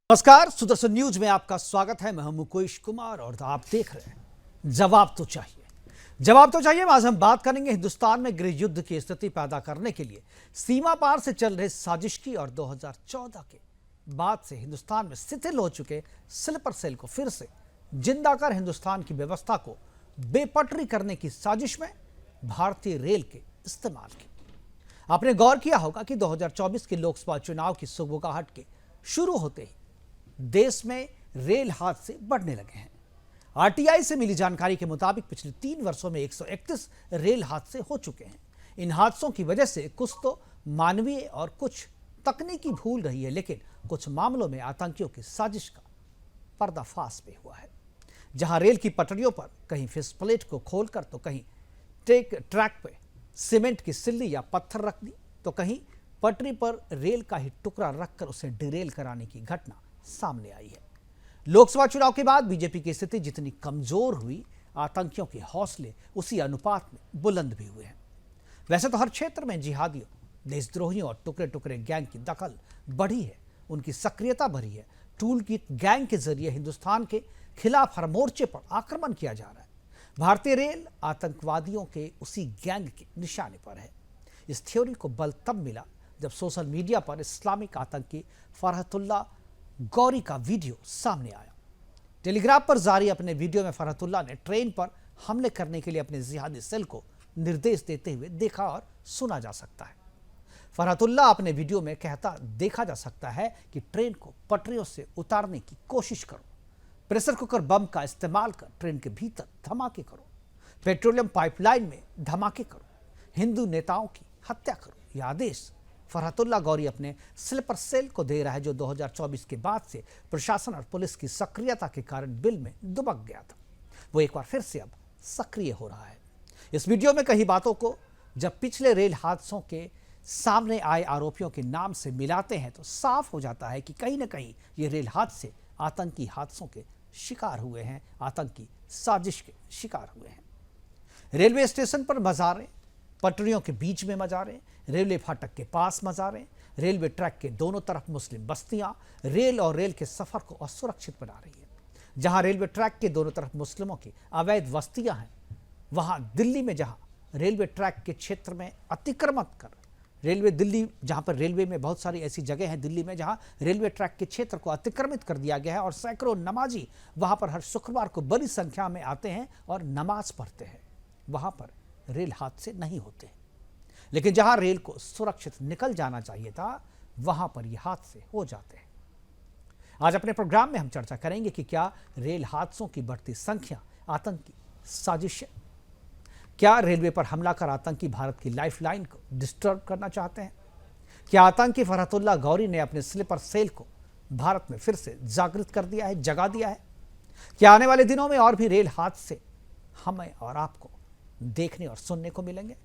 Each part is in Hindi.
नमस्कार, सुदर्शन न्यूज में आपका स्वागत है। मैं हूं मुकेश कुमार और आप देख रहे हैं जवाब तो चाहिए। जवाब तो चाहिए। आज हम बात करेंगे हिंदुस्तान में गृह युद्ध की स्थिति पैदा करने के लिए सीमा पार से चल रहे साजिश की और 2014 के बाद से हिंदुस्तान में शिथिल हो चुके स्लीपर सेल को फिर से जिंदा कर हिंदुस्तान की व्यवस्था को बेपटरी करने की साजिश में भारतीय रेल के इस्तेमाल की। आपने गौर किया होगा कि 2024 के लोकसभा चुनाव की सुगबुगाहट के शुरू होते ही देश में रेल हादसे बढ़ने लगे हैं। आरटीआई से मिली जानकारी के मुताबिक पिछले 3 वर्षों में 131 रेल हादसे हो चुके हैं। इन हादसों की वजह से कुछ तो मानवीय और कुछ तकनीकी भूल रही है, लेकिन कुछ मामलों में आतंकियों की साजिश का पर्दाफाश भी हुआ है। जहां रेल की पटरियों पर कहीं फिश प्लेट को खोलकर तो कहीं ट्रैक पे सीमेंट की सिल्ली या पत्थर रख दी, तो कहीं पटरी पर रेल का ही टुकड़ा रखकर उसे डिरेल कराने की घटना सामने आई है। लोकसभा चुनाव के बाद बीजेपी की स्थिति जितनी कमजोर हुई, आतंकियों के हौसले उसी अनुपात में बुलंद भी हुए हैं। वैसे तो हर क्षेत्र में जिहादियों, देशद्रोहियों और टुकड़े टुकड़े गैंग की दखल बढ़ी है, उनकी सक्रियता बढ़ी है। टूल किट गैंग के जरिए हिंदुस्तान के खिलाफ हर मोर्चे पर आक्रमण किया जा रहा है। भारतीय रेल आतंकवादियों के उसी गैंग के निशाने पर है। इस थ्योरी को बल तब मिला जब सोशल मीडिया पर इस्लामिक आतंकी फरहतुल्लाह गौरी का वीडियो सामने आया। टेलीग्राफ पर जारी अपने वीडियो में फरहतुल्लाह ने ट्रेन पर हमले करने के लिए अपने जिहादी सेल को निर्देश देते हुए देखा और सुना जा सकता है। फरहतुल्लाह अपने वीडियो में कहता देखा जा सकता है कि ट्रेन को पटरियों से उतारने की कोशिश करो, प्रेशर कुकर बम का इस्तेमाल कर ट्रेन के भीतर धमाके करो, पेट्रोलियम पाइपलाइन में धमाके करो, हिंदू नेताओं की हत्या करो। यह आदेश फरहतुल्लाह गौरी अपने स्लीपर सेल को दे रहा है, जो 2024 के बाद से प्रशासन और पुलिस की सक्रियता के कारण बिल में दुबक गया था। वो एक बार फिर से अब सक्रिय हो रहा है। इस वीडियो में कई बातों को जब पिछले रेल हादसों के सामने आए आरोपियों के नाम से मिलाते हैं तो साफ हो जाता है कि कहीं ना कहीं ये रेल हादसे आतंकी हादसों के शिकार हुए हैं, आतंकी साजिश के शिकार हुए हैं। रेलवे स्टेशन पर मजारें, पटरियों के बीच में मजारें, रेलवे फाटक के पास मजारें, रेलवे ट्रैक के दोनों तरफ मुस्लिम बस्तियां रेल और रेल के सफर को असुरक्षित बना रही है। जहां रेलवे ट्रैक के दोनों तरफ मुस्लिमों की अवैध बस्तियां हैं, वहां दिल्ली में जहां रेलवे ट्रैक के क्षेत्र में अतिक्रमण कर जहां पर रेलवे में बहुत सारी ऐसी जगह हैं दिल्ली में जहां रेलवे ट्रैक के क्षेत्र को अतिक्रमित कर दिया गया है और सैकड़ों नमाजी वहां पर हर शुक्रवार को बड़ी संख्या में आते हैं और नमाज पढ़ते हैं। वहां पर रेल हादसे नहीं होते, लेकिन जहां रेल को सुरक्षित निकल जाना चाहिए था, वहां पर ये हादसे हो जाते हैं। आज अपने प्रोग्राम में हम चर्चा करेंगे कि क्या रेल हादसों की बढ़ती संख्या आतंकी साजिश है? क्या रेलवे पर हमला कर आतंकी भारत की लाइफलाइन को डिस्टर्ब करना चाहते हैं? क्या आतंकी फरहतुल्लाह गौरी ने अपने स्लीपर सेल को भारत में फिर से जागृत कर दिया है, जगा दिया है? क्या आने वाले दिनों में और भी रेल हादसे हमें और आपको देखने और सुनने को मिलेंगे?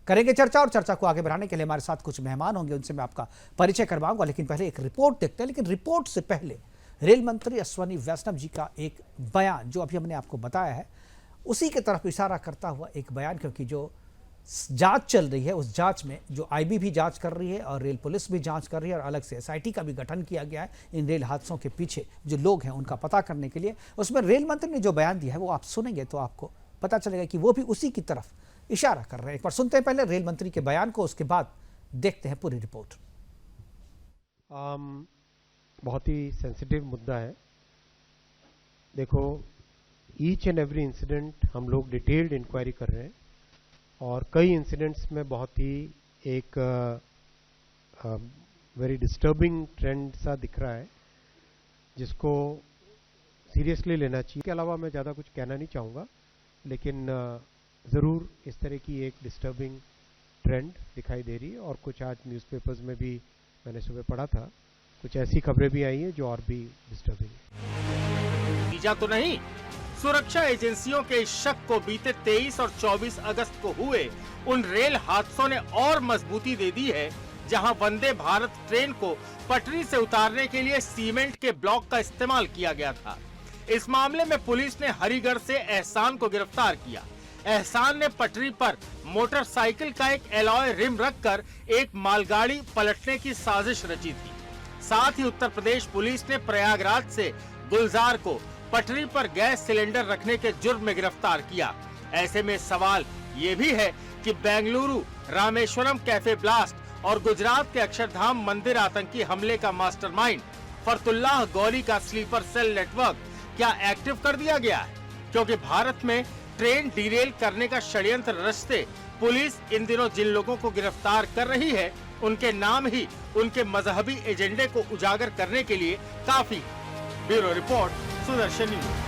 करेंगे चर्चा, और चर्चा को आगे बढ़ाने के लिए हमारे साथ कुछ मेहमान होंगे, उनसे मैं आपका परिचय करवाऊंगा। लेकिन पहले एक रिपोर्ट देखते हैं। लेकिन रिपोर्ट से पहले रेल मंत्री अश्विनी वैष्णव जी का एक बयान, जो अभी हमने आपको बताया है, उसी की तरफ इशारा करता हुआ एक बयान, क्योंकि जो जांच चल रही है उस जांच में जो आईबी भी जांच कर रही है और रेल पुलिस भी जांच कर रही है और अलग से एसआईटी का भी गठन किया गया है इन रेल हादसों के पीछे जो लोग हैं उनका पता करने के लिए। उसमें रेल मंत्री ने जो बयान दिया है वो आप सुनेंगे तो आपको पता चलेगा कि वो भी उसी की तरफ इशारा कर रहे हैं। एक बार सुनते हैं पहले रेल मंत्री के बयान को, उसके बाद देखते हैं पूरी रिपोर्ट। बहुत ही सेंसिटिव मुद्दा है। देखो, ईच एंड एवरी इंसिडेंट हम लोग डिटेल्ड इंक्वायरी कर रहे हैं और कई इंसिडेंट्स में बहुत ही एक वेरी डिस्टर्बिंग ट्रेंड सा दिख रहा है, जिसको सीरियसली लेना चाहिए। इसके अलावा मैं ज़्यादा कुछ कहना नहीं चाहूँगा, लेकिन ज़रूर इस तरह की एक डिस्टर्बिंग ट्रेंड दिखाई दे रही है। और कुछ आज न्यूज़पेपर्स में भी मैंने सुबह पढ़ा था, कुछ ऐसी खबरें भी आई हैं जो और भी डिस्टर्बिंग है। नतीजा तो नहीं, सुरक्षा एजेंसियों के इस शक को बीते 23 और 24 अगस्त को हुए उन रेल हादसों ने और मजबूती दे दी है, जहां वंदे भारत ट्रेन को पटरी से उतारने के लिए सीमेंट के ब्लॉक का इस्तेमाल किया गया था। इस मामले में पुलिस ने हरिगढ़ से एहसान को गिरफ्तार किया। एहसान ने पटरी पर मोटरसाइकिल का एक एलॉय रिम रखकर एक मालगाड़ी पलटने की साजिश रची थी। साथ ही उत्तर प्रदेश पुलिस ने प्रयागराज से गुलजार को पटरी पर गैस सिलेंडर रखने के जुर्म में गिरफ्तार किया। ऐसे में सवाल ये भी है कि बेंगलुरु रामेश्वरम कैफे ब्लास्ट और गुजरात के अक्षरधाम मंदिर आतंकी हमले का मास्टरमाइंड फरतुल्लाह गौरी का स्लीपर सेल नेटवर्क क्या एक्टिव कर दिया गया है? क्योंकि भारत में ट्रेन डिरेल करने का षड्यंत्र रचते पुलिस इन दिनों जिन लोगों को गिरफ्तार कर रही है, उनके नाम ही उनके मजहबी एजेंडे को उजागर करने के लिए काफी है। Bureau report, Sudarshan news.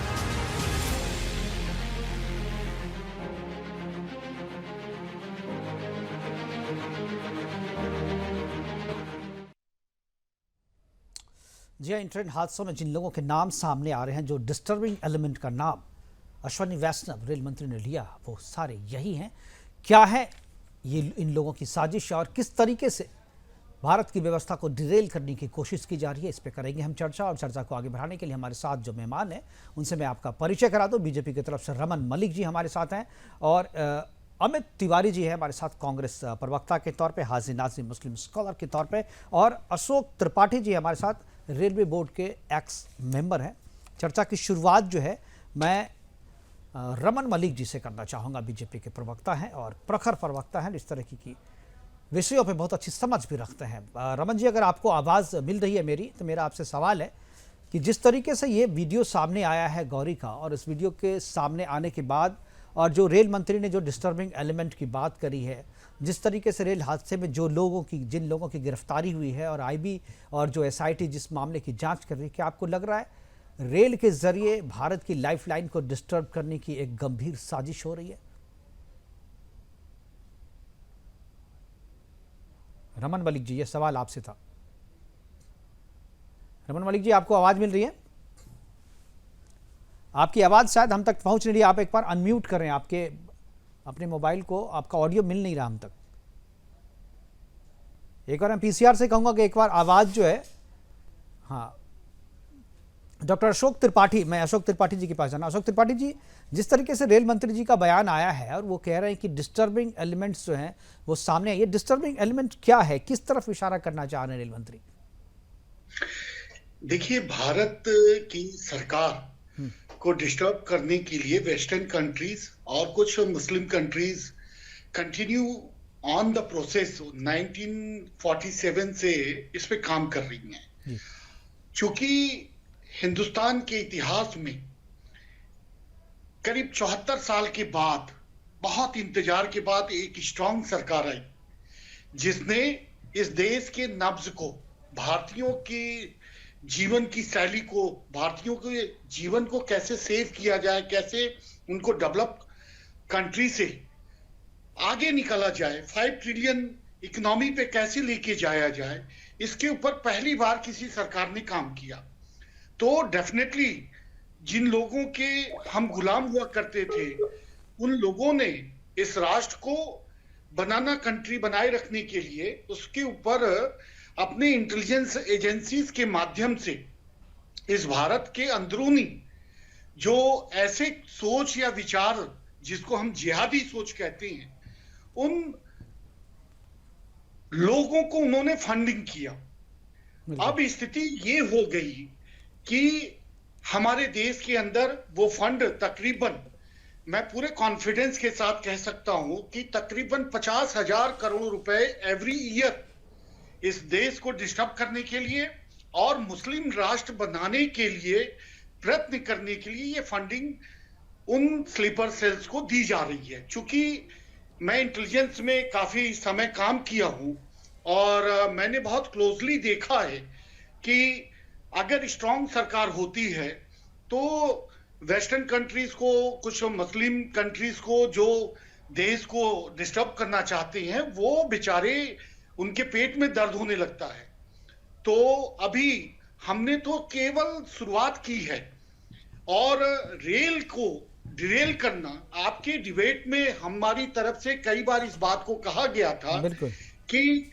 जी हाँ, इन ट्रेन हादसों में जिन लोगों के नाम सामने आ रहे हैं, जो डिस्टर्बिंग एलिमेंट का नाम अश्विनी वैष्णव रेल मंत्री ने लिया, वो सारे यही हैं। क्या है ये इन लोगों की साजिश और किस तरीके से भारत की व्यवस्था को डिरेल करने की कोशिश की जा रही है, इस पे करेंगे हम चर्चा। और चर्चा को आगे बढ़ाने के लिए हमारे साथ जो मेहमान हैं उनसे मैं आपका परिचय करा दूं। बीजेपी की तरफ से रमन मलिक जी हमारे साथ हैं और अमित तिवारी जी है हमारे साथ कांग्रेस प्रवक्ता के तौर पे, हाजी नाज़िम मुस्लिम स्कॉलर के तौर पे, और अशोक त्रिपाठी जी हमारे साथ रेलवे बोर्ड के एक्स मेंबर हैं। चर्चा की शुरुआत जो है मैं रमन मलिक जी से करना चाहूँगा। बीजेपी के प्रवक्ता हैं और प्रखर प्रवक्ता हैं, इस तरह की विषयों पे बहुत अच्छी समझ भी रखते हैं। रमन जी, अगर आपको आवाज़ मिल रही है मेरी, तो मेरा आपसे सवाल है कि जिस तरीके से ये वीडियो सामने आया है गौरी का, और इस वीडियो के सामने आने के बाद और जो रेल मंत्री ने जो डिस्टर्बिंग एलिमेंट की बात करी है, जिस तरीके से रेल हादसे में जिन लोगों की गिरफ्तारी हुई है और आईबी और जो एसआईटी जिस मामले की जांच कर रही है, क्या आपको लग रहा है रेल के जरिए भारत की लाइफलाइन को डिस्टर्ब करने की एक गंभीर साजिश हो रही है? रमन मलिक जी, ये सवाल आपसे था। रमन मलिक जी, आपको आवाज मिल रही है? आपकी आवाज शायद हम तक पहुंच नहीं रही। आप एक बार अनम्यूट करें अपने मोबाइल को, आपका ऑडियो मिल नहीं रहा हम तक। एक बार मैं पीसीआर से कहूंगा कि एक बार आवाज जो है, हाँ, डॉक्टर अशोक त्रिपाठी, मैं अशोक त्रिपाठी जी के पास जाना। अशोक त्रिपाठी जी, जिस तरीके से रेल मंत्री जी का बयान आया है और वो कह रहे हैं कि डिस्टर्बिंग एलिमेंट्स जो हैं वो सामने आए, ये डिस्टर्बिंग एलिमेंट क्या है, किस तरफ इशारा करना चाह रहे हैं रेल मंत्री? देखिए, भारत की सरकार को डिस्टर्ब करने के लिए वेस्टर्न कंट्रीज और कुछ Muslim countries continue on the process 1947 से इस पे काम कर रही हैं। क्योंकि हिंदुस्तान के इतिहास में करीब 74 साल के बाद, बहुत इंतजार के बाद एक स्ट्रांग सरकार आई जिसने इस देश के नब्ज को, भारतीयों की जीवन की शैली को, भारतीयों के जीवन को कैसे सेव किया जाए, कैसे उनको डेवलप कंट्री से आगे निकाला जाए, 5 ट्रिलियन इकोनॉमी पे कैसे लेके जाया जाए, इसके ऊपर पहली बार किसी सरकार ने काम किया। तो डेफिनेटली जिन लोगों के हम गुलाम हुआ करते थे, उन लोगों ने इस राष्ट्र को बनाना, कंट्री बनाए रखने के लिए उसके ऊपर अपने इंटेलिजेंस एजेंसीज के माध्यम से इस भारत के अंदरूनी जो ऐसे सोच या विचार जिसको हम जिहादी सोच कहते हैं, उन लोगों को उन्होंने फंडिंग किया। अब स्थिति ये हो गई कि हमारे देश के अंदर वो फंड तकरीबन, मैं पूरे कॉन्फिडेंस के साथ कह सकता हूं कि तकरीबन 50,000 करोड़ रुपए एवरी ईयर इस देश को डिस्टर्ब करने के लिए और मुस्लिम राष्ट्र बनाने के लिए, प्रयत्न करने के लिए ये फंडिंग उन स्लीपर सेल्स को दी जा रही है। चूंकि मैं इंटेलिजेंस में काफी समय काम किया हूं और मैंने बहुत क्लोजली देखा है कि अगर स्ट्रांग सरकार होती है तो वेस्टर्न कंट्रीज को, कुछ मुस्लिम कंट्रीज को जो देश को डिस्टर्ब करना चाहते हैं, वो बेचारे उनके पेट में दर्द होने लगता है। तो अभी हमने तो केवल शुरुआत की है और रेल को डिरेल करना, आपके डिबेट में हमारी तरफ से कई बार इस बात को कहा गया था कि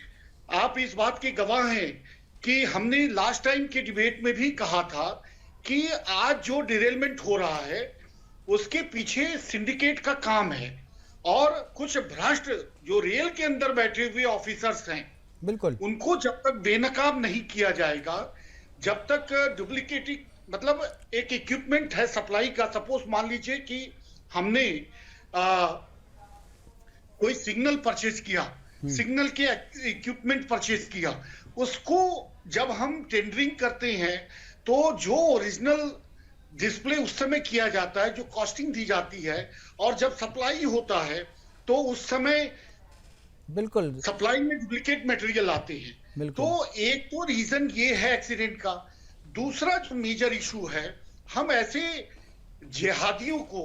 आप इस बात के गवाह हैं कि हमने लास्ट टाइम के डिबेट में भी कहा था कि आज जो डिरेलमेंट हो रहा है उसके पीछे सिंडिकेट का काम है और कुछ भ्रष्ट जो रेल के अंदर बैठे हुए ऑफिसर्स हैं बिल्कुल। उनको जब तक बेनकाब नहीं किया जाएगा, जब तक डुप्लीकेट, मतलब एक इक्विपमेंट है सप्लाई का, सपोज मान लीजिए कि हमने कोई सिग्नल परचेज किया, सिग्नल के इक्विपमेंट परचेज किया, उसको जब हम टेंडरिंग करते हैं तो जो ओरिजिनल डिस्प्ले उस समय किया जाता है, जो कॉस्टिंग दी जाती है, और जब सप्लाई होता है तो उस समय बिल्कुल सप्लाई में डुप्लीकेट मटेरियल आते हैं। बिल्कुल। तो एक तो रीजन ये है एक्सीडेंट का। दूसरा जो मेजर इशू है, हम ऐसे जिहादियों को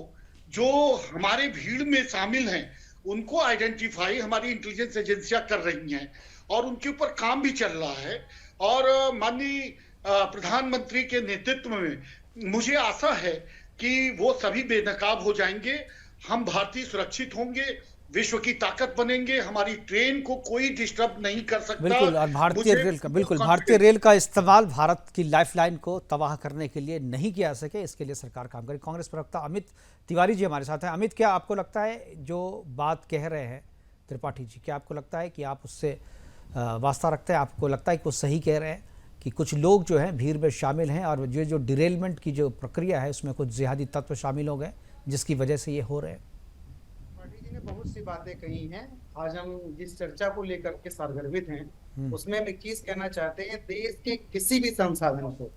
जो हमारे भीड़ में शामिल हैं उनको आइडेंटिफाई हमारी इंटेलिजेंस एजेंसियां कर रही हैं और उनके ऊपर काम भी चल रहा है। और माननीय प्रधानमंत्री के नेतृत्व में मुझे आशा है कि वो सभी बेनकाब हो जाएंगे, हम भारतीय सुरक्षित होंगे, विश्व की ताकत बनेंगे, हमारी ट्रेन को कोई डिस्टर्ब नहीं कर सकता। बिल्कुल, और भारतीय रेल का इस्तेमाल भारत की लाइफलाइन को तबाह करने के लिए नहीं किया जा सके, इसके लिए सरकार काम करे। कांग्रेस प्रवक्ता अमित तिवारी जी हमारे साथ हैं। अमित, क्या आपको लगता है जो बात कह रहे हैं त्रिपाठी जी, क्या आपको लगता है कि आप उससे वास्ता रखते हैं? आपको लगता है कि वो सही कह रहे हैं कि कुछ लोग जो हैं भीड़ में शामिल हैं और जो डिरेलमेंट की जो प्रक्रिया है उसमें कुछ जिहादी तत्व शामिल हो गए जिसकी वजह से ये हो रहे हैं? जी ने बहुत सी बातें कही हैं। आज हम जिस चर्चा को लेकर के सरगर्वित हैं उसमें हम एक चीज कहना चाहते हैं, देश के किसी भी संसाधनों को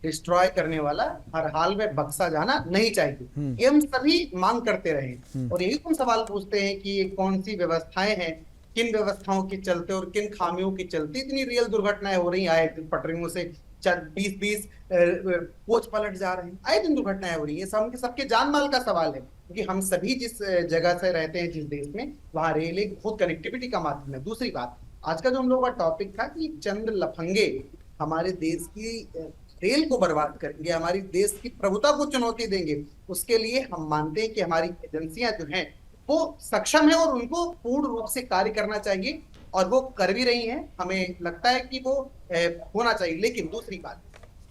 डिस्ट्रॉय करने वाला हर हाल में बख्शा जाना नहीं चाहिए। ये हम सभी मांग करते रहे और यही हम सवाल पूछते हैं कि ये कौन सी व्यवस्थाएं हैं, किन व्यवस्थाओं के चलते और किन खामियों के चलते इतनी रियल दुर्घटनाएं हो रही हैं। आए दिन पटरियों से 20-20 कोच पलट जा रहे हैं, आए दिन दुर्घटनाएं हो रही है। सबके जान माल का सवाल है, क्योंकि हम सभी जिस जगह से रहते हैं, जिस देश में, वहां रेल एक बहुत कनेक्टिविटी का माध्यम है। दूसरी बात, आज का जो हम लोगों का टॉपिक था कि चंद लफंगे हमारे देश की रेल को बर्बाद करेंगे, हमारी देश की प्रभुता को चुनौती देंगे, उसके लिए हम मानते हैं कि हमारी एजेंसियां जो हैं वो सक्षम है और उनको पूर्ण रूप से कार्य करना चाहिए और वो कर भी रही हैं। हमें लगता है कि वो होना चाहिए। लेकिन दूसरी बात,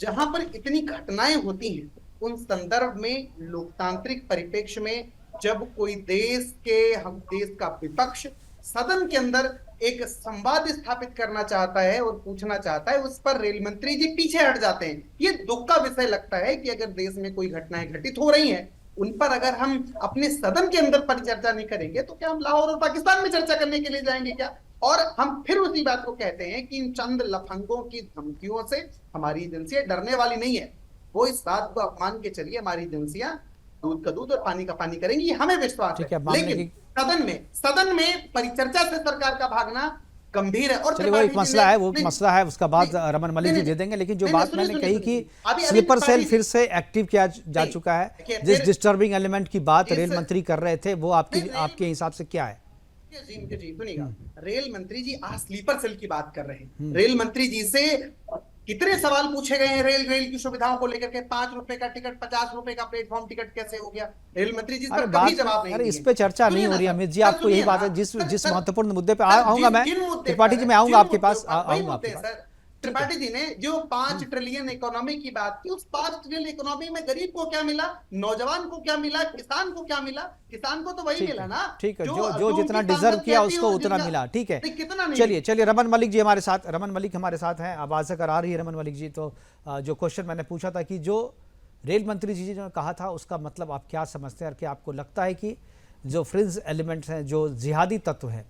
जहां पर इतनी घटनाएं होती हैं उन संदर्भ में लोकतांत्रिक परिप्रेक्ष्य में जब कोई देश का विपक्ष सदन के अंदर एक संवाद स्थापित करना चाहता है और पूछना चाहता है, उस पर रेल मंत्री जी पीछे हट जाते हैं। ये दुख का विषय लगता है कि अगर देश में कोई घटनाएं घटित हो रही हैं उन पर अगर हम अपने सदन के अंदर परिचर्चा नहीं करेंगे तो क्या हम लाहौर और पाकिस्तान में चर्चा करने के लिए जाएंगे क्या? और हम फिर उसी बात को कहते हैं कि इन चंद लफंगों की धमकियों से हमारी एजेंसियां डरने वाली नहीं है। वो इस बात को आप मान के चलिए, हमारी एजेंसियां दूध का दूध और पानी का पानी करेंगी, ये हमें विश्वास है। लेकिन सदन में परिचर्चा से सरकार का भागना गंभीर है। और चलिए वो एक मसला है, वो मसला है, उसका बाद रमन मलिक जी दे देंगे। लेकिन जो बात मैंने कही कि स्लीपर सेल फिर से एक्टिव किया जा चुका है, जिस डिस्टर्बिंग एलिमेंट की बात रेल मंत्री कर रहे थे वो आपके हिसाब से क्या है? जी सुनिएगा, रेल मंत्री जी आज स्लीपर सेल की बात कर रहे हैं। रेल मंत्री जी से कितने सवाल पूछे गए हैं रेल की सुविधाओं को लेकर के। 5 रुपए का टिकट, 50 रुपए का प्लेटफॉर्म टिकट कैसे हो गया? रेल मंत्री जी पर कभी जवाब नहीं। अरे इस पे चर्चा नहीं हो रही अमित जी, आपको यही बात है। जिस महत्वपूर्ण मुद्दे पे आऊंगा मैं, त्रिपाठी जी मैं आऊंगा आपके पास, आऊंगा आपके पास। त्रिपाठी जी ने जो 5 ट्रिलियन इकोनॉमी की बात की, उस 5 ट्रिलियन इकोनॉमी में गरीब को क्या मिला, नौजवान को क्या मिला, किसान को क्या मिला? किसान को तो वही मिला ना। ठीक है, जो जितना डिजर्व किया उसको उतना मिला। ठीक है, चलिए रमन मलिक जी हमारे साथ, रमन मलिक हमारे साथ हैं। आवाज अगर आ रही है रमन मलिक जी, तो जो क्वेश्चन मैंने पूछा था कि जो रेल मंत्री जी ने कहा था उसका मतलब आप क्या समझते हैं, और क्या आपको लगता है कि जो फ्रिंज एलिमेंट्स हैं, जो जिहादी तत्व हैं,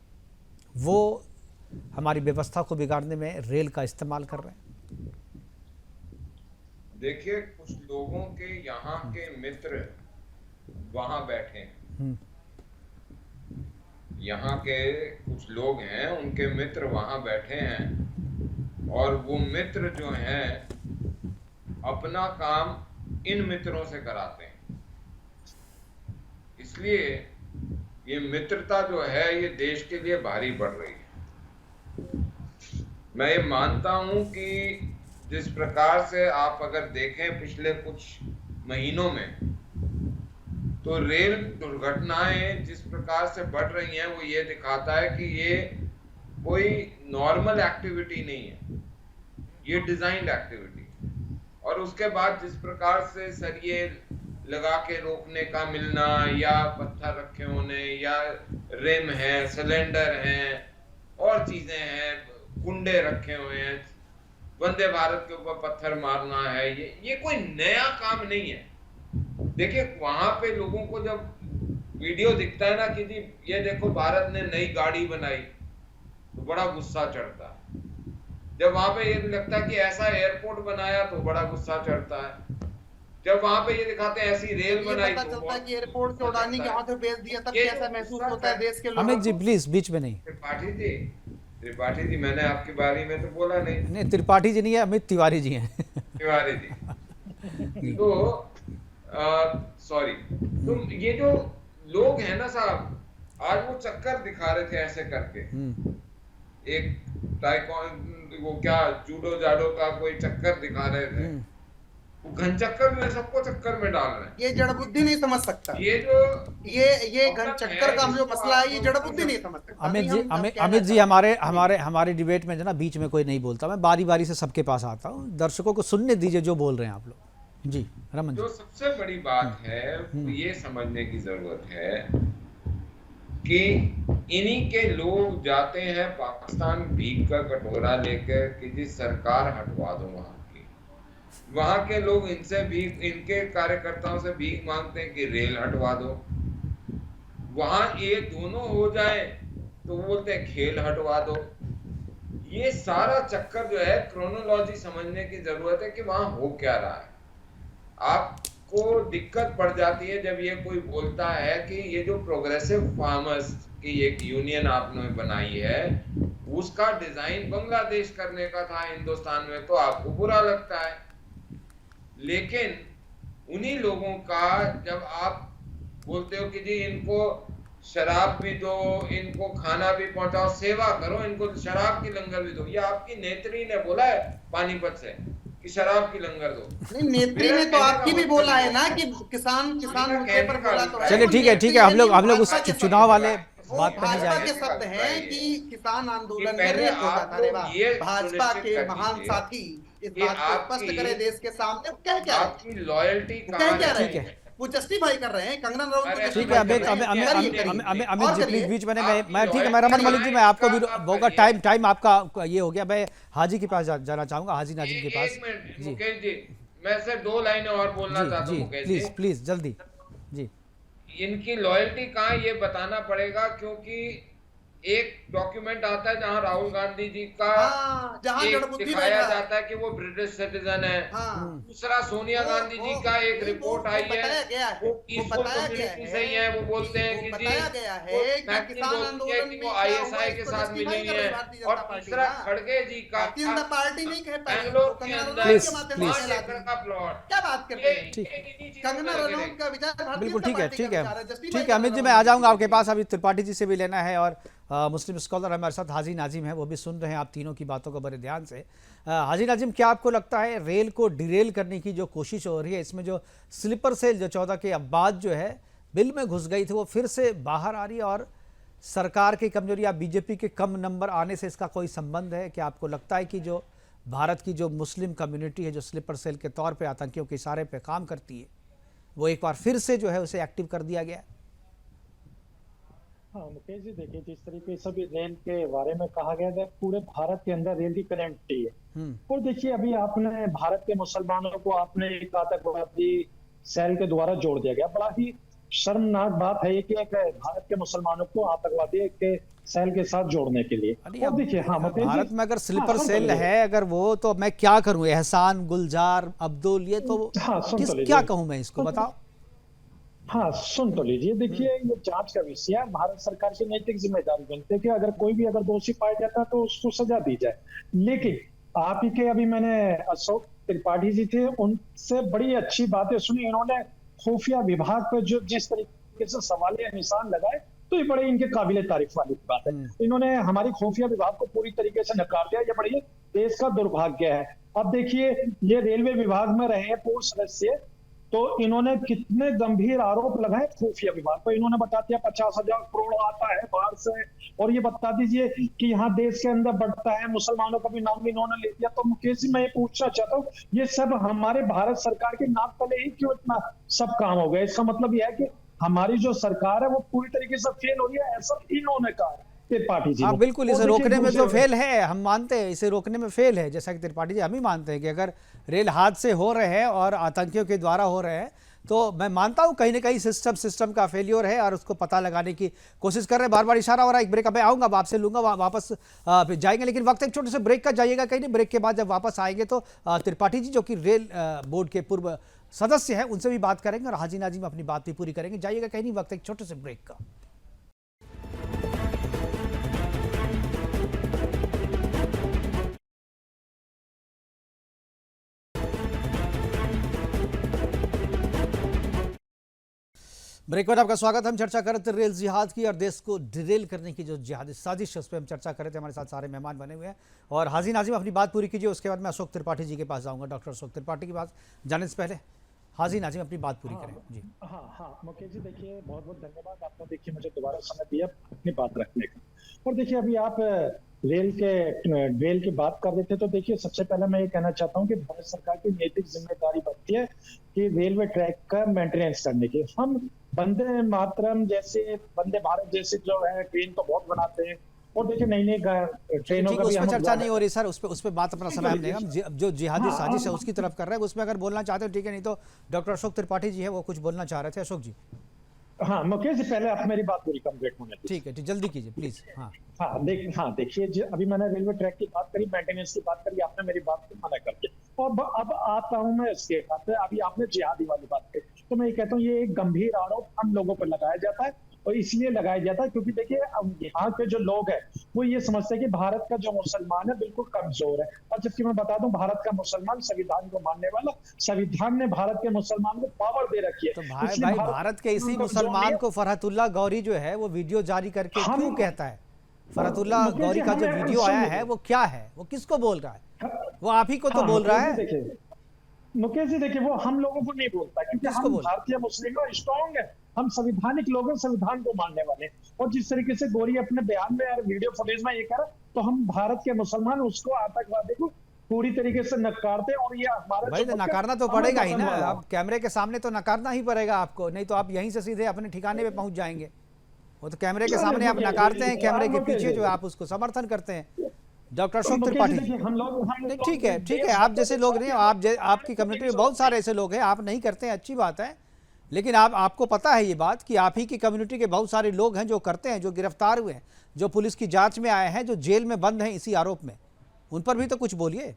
वो हमारी व्यवस्था को बिगाड़ने में रेल का इस्तेमाल कर रहे हैं? देखिए, कुछ लोगों के यहाँ के मित्र वहां बैठे हैं, यहाँ के कुछ लोग हैं उनके मित्र वहां बैठे हैं और वो मित्र जो हैं अपना काम इन मित्रों से कराते हैं। इसलिए ये मित्रता जो है ये देश के लिए भारी पड़ रही है। मैं ये मानता हूं कि जिस प्रकार से आप अगर देखें पिछले कुछ महीनों में, तो रेल दुर्घटनाएं जिस प्रकार से बढ़ रही हैं वो ये दिखाता है कि ये कोई नॉर्मल एक्टिविटी नहीं है, ये डिजाइंड एक्टिविटी। और उसके बाद जिस प्रकार से सरिये लगा के रोकने का मिलना, या पत्थर रखे होने, या रिम है, सिलेंडर हैं और चीजें हैं, गुंडे रखे हुए हैं, वंदे भारत के ऊपर पत्थर मारना है, ये कोई नया काम नहीं है। देखिए वहां पे लोगों को जब वीडियो दिखता है ना कि जी ये देखो भारत ने नई गाड़ी बनाई, तो बड़ा गुस्सा चढ़ता है। जब वहां पे ये लगता है कि ऐसा एयरपोर्ट बनाया तो बड़ा गुस्सा चढ़ता है। जब वहां पे ये दिखाते हैं ऐसी रेल बनाई पता तो चलता है कि एयरपोर्ट से उड़ाने के यहाँ से भेज दिया, तब कैसा महसूस होता है देश के लोगों अमित जी को? प्लीज बीच में नहीं। त्रिपाठी जी मैंने आपके बारे में तो बोला नहीं। नहीं, त्रिपाठी जी नहीं है, अमित तिवारी जी हैं। तिवारी जी तो सॉरी। तो ये जो लोग हैं ना साहब, आज वो चक्कर दिखा रहे थे ऐसे करके, एक टाइकॉन वो क्या जूडो जाडो का कोई चक्कर दिखा रहे थे, वो घन चक्कर में सबको चक्कर में डाल रहे हैं। ये जड़ बुद्धि नहीं समझ सकता। ये जो ये घन चक्कर का जो मसला है, ये जड़ बुद्धि नहीं समझ सकता। अमित जी हमारे डिबेट में जो ना बीच में कोई नहीं बोलता, मैं बारी बारी से सबके पास आता हूँ, दर्शकों को सुनने दीजिए जो बोल रहे हैं आप लोग। जी रमन जो सबसे बड़ी बात है ये समझने की जरूरत है कि इन्हीं के लोग जाते हैं पाकिस्तान भीख का कटोरा लेकर कि जी सरकार हटवा दो वहां के लोग इनसे भीख, इनके कार्यकर्ताओं से भीख मांगते हैं कि रेल हटवा दो। वहां ये दोनों हो जाए तो वो बोलते हैं खेल हटवा दो। ये सारा चक्कर जो है क्रोनोलॉजी समझने की जरूरत है कि वहां हो क्या रहा है। आपको दिक्कत पड़ जाती है जब ये कोई बोलता है कि ये जो प्रोग्रेसिव फार्मर्स की एक यूनियन आपने बनाई है उसका डिजाइन बांग्लादेश करने का था हिंदुस्तान में, तो आपको बुरा लगता है। लेकिन उन्हीं लोगों का जब आप बोलते हो कि जी इनको शराब भी दो, इनको खाना भी पहुंचाओ, सेवा करो, इनको शराब की लंगर भी दो, ये आपकी नेत्री ने बोला है पानीपत से कि शराब की लंगर दो। नहीं, नेत्री ने तो आपकी भी बोला है ना कि किसान मुद्दे पर बोला तो है। चलिए ठीक है हम लोग उस चुनाव वाले बात पर नहीं भाजपा के जाएंगे। शब्द हैं कि किसान आंदोलन में रेप होता था। अरे वाह, भाजपा के महान साथी इस बात को स्पष्ट करे देश के सामने, क्या क्या आपकी लॉयल्टी क्या रहे हैं, वो जस्टिफाई कर रहे हैं कंगना रनावत। ठीक है अमित जी प्लीज बीच में मैं ठीक है, मैं रमन मलिक जी मैं आपको भी होगा टाइम आपका ये हो गया। मैं हाजी के पास जाना चाहूंगा, हाजी नाजिम के पास। जी मुकेश जी मैं सिर्फ 2 लाइनें और बोलना चाहता हूं मुकेश जी, प्लीज जल्दी जी। इनकी लॉयल्टी कहाँ ये बताना पड़ेगा, क्योंकि एक डॉक्यूमेंट आता है जहां राहुल गांधी जी का एक दिखाया जाता है कि वो ब्रिटिश सिटीजन है। दूसरा सोनिया गांधी जी का एक रिपोर्ट आई है वो पीसफुल कम्युनिटी से ही है, वो बोलते हैं कि जी वो ISI के साथ मिली हुई है। और तीसरा खड़गे जी का पार्टी नहीं कहे बैंगलोर के अंदर 5 एकड़ का प्लॉट। क्या बात करते हैं, कंगना रनावत का विचार बिल्कुल ठीक है अमित जी मैं आ जाऊंगा आपके पास, अभी त्रिपाठी जी से भी लेना है और मुस्लिम स्कॉलर हमारे साथ हाजी नाजिम है, वो भी सुन रहे हैं आप तीनों की बातों को बड़े ध्यान से। हाजी नाजिम क्या आपको लगता है रेल को डिरेल करने की जो कोशिश हो रही है, इसमें जो स्लीपर सेल जो 14 के बाद जो है बिल में घुस गई थी वो फिर से बाहर आ रही है, और सरकार की कमजोरी या बीजेपी के कम नंबर आने से इसका कोई संबंध है? क्या आपको लगता है कि जो भारत की जो मुस्लिम कम्युनिटी है जो स्लीपर सेल के तौर पर आतंकियों के इशारे पर काम करती है वो एक बार फिर से जो है उसे एक्टिव कर दिया गया है? हाँ मुकेश जी देखिए, जिस तरीके से भी रेल के बारे में कहा गया है पूरे भारत के अंदर रेल की कनेक्टिविटी है। और देखिए अभी आपने भारत के मुसलमानों को आपने एक आतंकवादी सेल के द्वारा जोड़ दिया गया। बड़ा ही शर्मनाक बात है ये कि एक भारत के मुसलमानों को आतंकवादी के सेल के साथ जोड़ने के लिए। और देखिए हाँ भारत में अगर स्लीपर सेल है अगर वो, तो मैं क्या करूं? एहसान, गुलजार, अब्दुल, ये तो क्या कहूं मैं इसको, बताओ। हाँ सुन तो लीजिए, देखिए ये जांच का विषय है, भारत सरकार की नैतिक जिम्मेदारी बनती है कि अगर कोई भी अगर दोषी पाया जाता है तो उसको सजा दी जाए। लेकिन आप ही के अभी मैंने अशोक त्रिपाठी जी थे उनसे बड़ी अच्छी बातें सुनी, इन्होंने खुफिया विभाग पे जो जिस तरीके से सवाल या निशान लगाए तो ये बड़े इनके काबिले तारीफ वाली बात है। इन्होंने हमारी खुफिया विभाग को पूरी तरीके से नकार दिया, ये बड़ी देश का दुर्भाग्य है। अब देखिए ये रेलवे विभाग में रहे पूर्व सदस्य, तो इन्होंने कितने गंभीर आरोप लगाए खुफिया विभाग पर। इन्होंने बता दिया 50,000 करोड़ आता है बाहर से, और ये बता दीजिए कि यहाँ देश के अंदर बढ़ता है, मुसलमानों का भी नाम भी इन्होंने ले दिया। तो मुकेश जी मैं ये पूछना चाहता हूँ ये सब हमारे भारत सरकार के नाक तले ही क्यों इतना सब काम हो गया? इसका मतलब यह है कि हमारी जो सरकार है वो पूरी तरीके से फेल हो रही है, ऐसा इन्होंने कहा। त्रिपाठी जी हाँ ने। बिल्कुल, और इसे देखिए रोकने में तो दूसरे- फेल है, हम मानते हैं इसे रोकने में फेल है, जैसा कि त्रिपाठी जी हम ही मानते हैं कि अगर रेल हादसे हो रहे हैं और आतंकियों के द्वारा हो रहे हैं तो मैं मानता हूं कहीं ना कहीं सिस्टम का फेलियर है और उसको पता लगाने की कोशिश कर रहे हैं। बार बार इशारा हो रहा है, एक ब्रेक अब मैं आऊंगा, आपसे लूंगा, वापस जाएंगे, लेकिन वक्त एक छोटे से ब्रेक का जाइएगा कहीं नहीं। ब्रेक के बाद जब वापस आएंगे तो त्रिपाठी जी जो कि रेल बोर्ड के पूर्व सदस्य हैं उनसे भी बात करेंगे और हाजी नाजी में अपनी बात भी पूरी करेंगे। जाइएगा कहीं नहीं, वक्त एक छोटे से ब्रेक का। ब्रेक पर आपका स्वागत। हम चर्चा कर रहे थे रेल जिहाद की और देश को डिरेल करने की जो जिहादी साजिश है उस पर हम चर्चा कर रहे थे। हमारे साथ सारे मेहमान बने हुए हैं और हाजी नाजिम अपनी बात पूरी कीजिए, उसके बाद मैं अशोक त्रिपाठी जी के पास जाऊंगा। डॉक्टर अशोक त्रिपाठी के पास जाने से पहले हाजी नाजिम अपनी बात पूरी करें जी। हाँ मुकेश जी, देखिए बहुत बहुत धन्यवाद आपने, देखिए मुझे दोबारा समय दिया अपनी बात रखने का। और देखिए अभी आप रेल की बात कर रहे थे, तो देखिए सबसे पहले मैं ये कहना चाहता हूँ कि भारत सरकार की नैतिक जिम्मेदारी बनती है कि रेलवे ट्रैक का मेंटेनेंस करने की। हम वंदे मातरम जैसे, वंदे भारत जैसे जो है ट्रेन तो बहुत बनाते हैं, और देखिए नई नई ट्रेनों का उस भी पर हम चर्चा नहीं हो रही सर, उस पर बात अपना समय हम ठीक है, देंगे। हम जो जिहादी हाँ, साजिश है हाँ, उसकी तरफ कर रहे हैं, उसमें अगर बोलना चाहते हो ठीक है, नहीं तो डॉक्टर अशोक त्रिपाठी जी है वो कुछ बोलना चाह रहे थे। अशोक जी। हाँ मुकेश जी, पहले आप मेरी बात पूरी कंप्लीट होने दीजिए। ठीक है, जल्दी कीजिए प्लीज। देखिए अभी मैंने रेलवे ट्रैक की बात करी, मेंटेनेंस की बात करी, आपने मेरी बात को मना कर दिया। और अब आता हूं मैं इसके बाद, अभी आपने जिहादी वाली बात करी, तो मैं ये कहता हूँ ये एक गंभीर आरोप हम लोगों पर लगाया जाता है, और इसलिए लगाया जाता है क्योंकि देखिए यहाँ के जो लोग हैं वो ये समझते हैं कि भारत का जो मुसलमान है बिल्कुल कमजोर है, और जबकि मैं बता दूं भारत का मुसलमान संविधान को मानने वाला, संविधान ने भारत के मुसलमान को पावर दे रखी है। तो भाई भारत के इसी मुसलमान को फरहतुल्लाह गौरी जो है वो वीडियो जारी करके क्यों कहता है? फरहतुल्लाह गौरी का जो वीडियो आया है वो क्या है, वो किसको बोल रहा है? वो आप ही को तो बोल रहा है। देखिए मुकेश जी, देखिए वो हम लोगों को नहीं बोलता क्योंकि हम भारतीय मुस्लिम और स्ट्रॉन्ग है, हम संविधानिक लोग हैं, संविधान को मानने वाले। और जिस तरीके से गौरी अपने बयान में और वीडियो फुटेज में ये कह रहा, तो हम भारत के मुसलमान उसको, आतंकवादी को पूरी तरीके से नकारते हैं। और ये हमारा भाई तो नकारना तो पड़ेगा ही ना, अब कैमरे के सामने तो नकारना ही पड़ेगा आपको, नहीं तो आप यहीं से सीधे अपने ठिकाने पे पहुंच जाएंगे। वो तो कैमरे के सामने आप नकारते हैं, कैमरे के पीछे जो आप उसको समर्थन करते हैं। डॉक्टर अशोक त्रिपाठी जी, ठीक है, आप जैसे लोग नहीं, आपकी कम्युनिटी में बहुत सारे ऐसे लोग हैं, आप नहीं करते हैं, अच्छी बात है, लेकिन आपको पता है ये बात कि आप ही की कम्युनिटी के बहुत सारे लोग हैं जो करते हैं, जो गिरफ्तार हुए हैं, जो पुलिस की जांच में आए हैं, जो जेल में बंद हैं इसी आरोप में, उन पर भी तो कुछ बोलिए।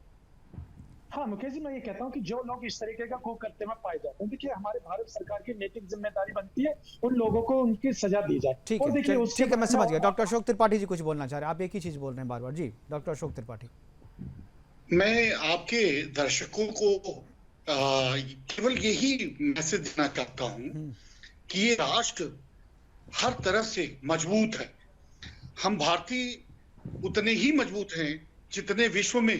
हाँ मुकेश जी, मैं ये कहता हूँ कि जो लोग इस तरीके का कुछ करते हुए पाए जाते हैं, देखिए हमारे भारत सरकार की नैतिक जिम्मेदारी बनती है उन लोगों को उनकी सजा दी जाए। ठीक है, मैं समझ गया। डॉक्टर अशोक त्रिपाठी जी कुछ बोलना चाह रहे हैं, आप एक ही चीज बोल रहे हैं बार बार जी। डॉक्टर अशोक त्रिपाठी, मैं आपके दर्शकों को केवल यही मैसेज देना चाहता हूं कि ये राष्ट्र हर तरफ से मजबूत है। हम भारतीय उतने ही मजबूत हैं जितने विश्व में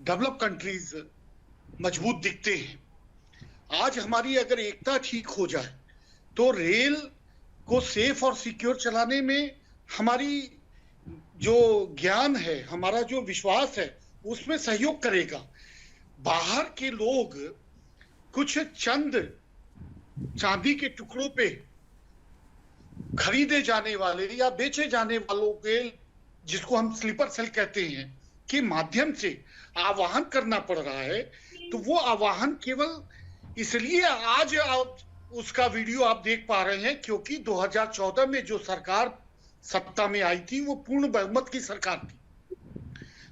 डेवलप कंट्रीज मजबूत दिखते हैं। आज हमारी अगर एकता ठीक हो जाए तो रेल को सेफ और सिक्योर चलाने में हमारी जो ज्ञान है, हमारा जो विश्वास है, उसमें सहयोग करेगा। बाहर के लोग कुछ चंद चांदी के टुकड़ों पे खरीदे जाने वाले या बेचे जाने वालों के, जिसको हम स्लीपर सेल कहते हैं, के माध्यम से आवाहन करना पड़ रहा है। तो वो आवाहन केवल इसलिए आज आप उसका वीडियो आप देख पा रहे हैं क्योंकि 2014 में जो सरकार सत्ता में आई थी वो पूर्ण बहुमत की सरकार थी,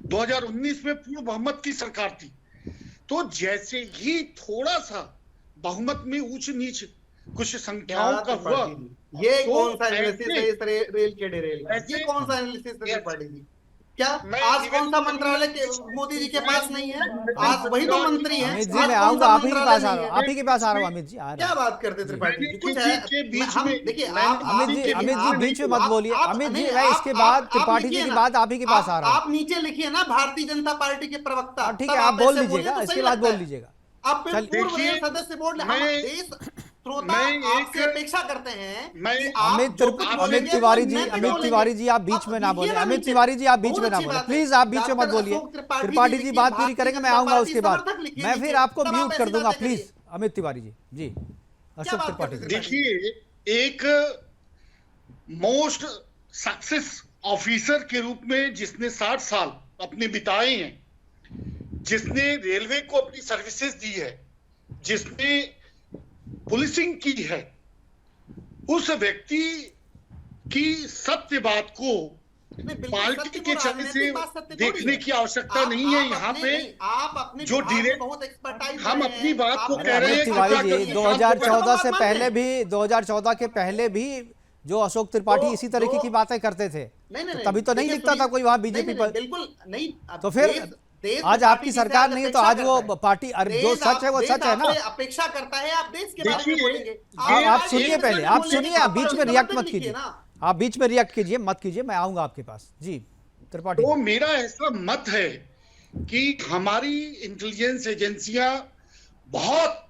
2019 में पूर्ण बहुमत की सरकार थी। तो जैसे ही थोड़ा सा बहुमत में ऊंच नीच कुछ संख्याओं का हुआ, ये तो कौन सा एनालिसिस है इस रेल के डिरेल का? ये कौन सा एनालिसिस है त्रिपाठी जी? क्या आज कौन सा मंत्रालय के मोदी जी के पास नहीं है? आज वही तो मंत्री हैं। अमित जी मैं आऊंगा, आप ही के पास आ रहा हूँ, आप ही के पास आ रहा हूँ अमित जी। क्या बात करते त्रिपाठी जी? कुछ के बीच में देखिए अमित जी बीच में मत बोलिए। अमित जी मैं इसके बाद त्रिपाठी जी की बात आप ही के पास आ रहा हूँ। आप नीचे लिखिए ना भारतीय जनता पार्टी के प्रवक्ता, ठीक है, आप बोल लीजिएगा, इसके बाद बोल लीजिएगा। आप पूर्व रेल सदस्य बोर्ड देश श्रोता आपसे अपेक्षा करते हैं। अमित तिवारी जी आप बीच में ना बोले, अमित तिवारी जी आप बीच में ना बोले प्लीज, आप बीच में मत बोलिए। त्रिपाठी जी बात पूरी करेंगे, मैं आऊंगा उसके बाद, मैं फिर आपको म्यूट कर दूंगा प्लीज। अमित तिवारी जी अशोक त्रिपाठी। देखिए, एक मोस्ट सक्सेस ऑफिसर के रूप में जिसने 60 साल अपने बिताए हैं, जिसने रेलवे को अपनी सर्विसेज दी है, जिसने पुलिसिंग की है, उस व्यक्ति की सत्य बात को पार्टी के चलने से देखने की आवश्यकता नहीं है। यहाँ पे आप अपने जो डिले बहुत एक्सपर्टाइज हम अपनी बात को कह रहे अमित हैं। तिवारी जी, 2014 से बात पहले है। भी 2014 के पहले भी जो अशोक त्रिपाठी इसी तरीके की बातें करते थे, नहीं, तभी तो नहीं देखिए, दिखता था कोई वहां नहीं, बीजेपी नहीं, पर। बिल्कुल नहीं। अब तो फिर देश आज तो आपकी पार्टी सरकार से नहीं है तो अपेक्षा आज वो करता है। पार्टी जो देश सच है वो देश सच है ना। आपसे अपेक्षा करता है, आप देश के बारे में देखिए, बोलेंगे। आप सुनिए पहले, आप सुनिए, आप बीच में रिएक्ट मत लिखिए कीजिए, ना। आप बीच में रिएक्ट कीजिए मत कीजिए, मैं आऊंगा आपके पास। जी त्रिपाठी तो जी। मेरा ऐसा मत है कि हमारी इंटेलिजेंस एजेंसियां बहुत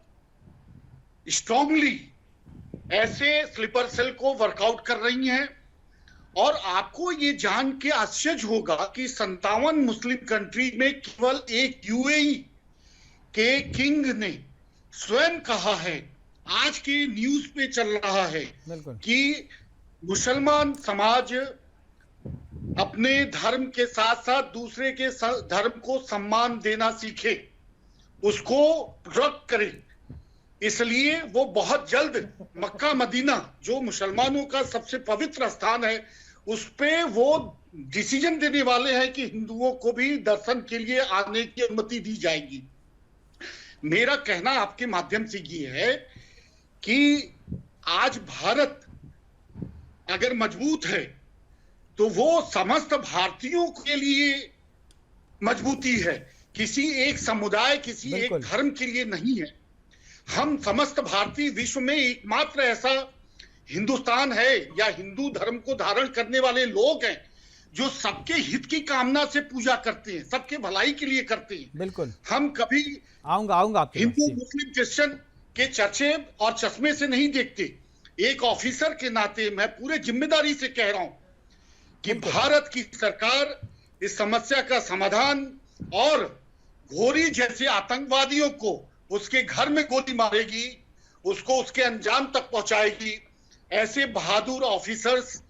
स्ट्रांगली ऐसे स्लीपर सेल को वर्कआउट कर रही हैं। और आपको ये जान के आश्चर्य होगा कि 57 मुस्लिम कंट्री में केवल एक यूएई के किंग ने स्वयं कहा है, आज की न्यूज पे चल रहा है बिल्कुल। कि मुसलमान समाज अपने धर्म के साथ साथ दूसरे के धर्म को सम्मान देना सीखे, उसको प्रोटेक्ट करे। इसलिए वो बहुत जल्द मक्का मदीना जो मुसलमानों का सबसे पवित्र स्थान है, उस पे वो डिसीजन देने वाले हैं कि हिंदुओं को भी दर्शन के लिए आने की अनुमति दी जाएगी। मेरा कहना आपके माध्यम से ये है कि आज भारत अगर मजबूत है तो वो समस्त भारतीयों के लिए मजबूती है, किसी एक समुदाय, किसी एक बिल्कुल। धर्म के लिए नहीं है। हम समस्त भारतीय विश्व में एकमात्र ऐसा हिंदुस्तान है या हिंदू धर्म को धारण करने वाले लोग हैं जो सबके हित की कामना से पूजा करते हैं, सबके भलाई के लिए करते हैं। बिल्कुल, हम कभी आऊंगा आपके पास। हिंदू जी। मुस्लिम क्रिश्चियन के चर्चे और चश्मे से नहीं देखते। एक ऑफिसर के नाते मैं पूरे जिम्मेदारी से कह रहा हूं कि बिल्कुल। भारत की सरकार इस समस्या का समाधान और घोरी जैसे आतंकवादियों को उसके घर में गोली मारेगी, उसको उसके अंजाम तक पहुंचाएगी। ऐसे बहादुर ऑफिसर्स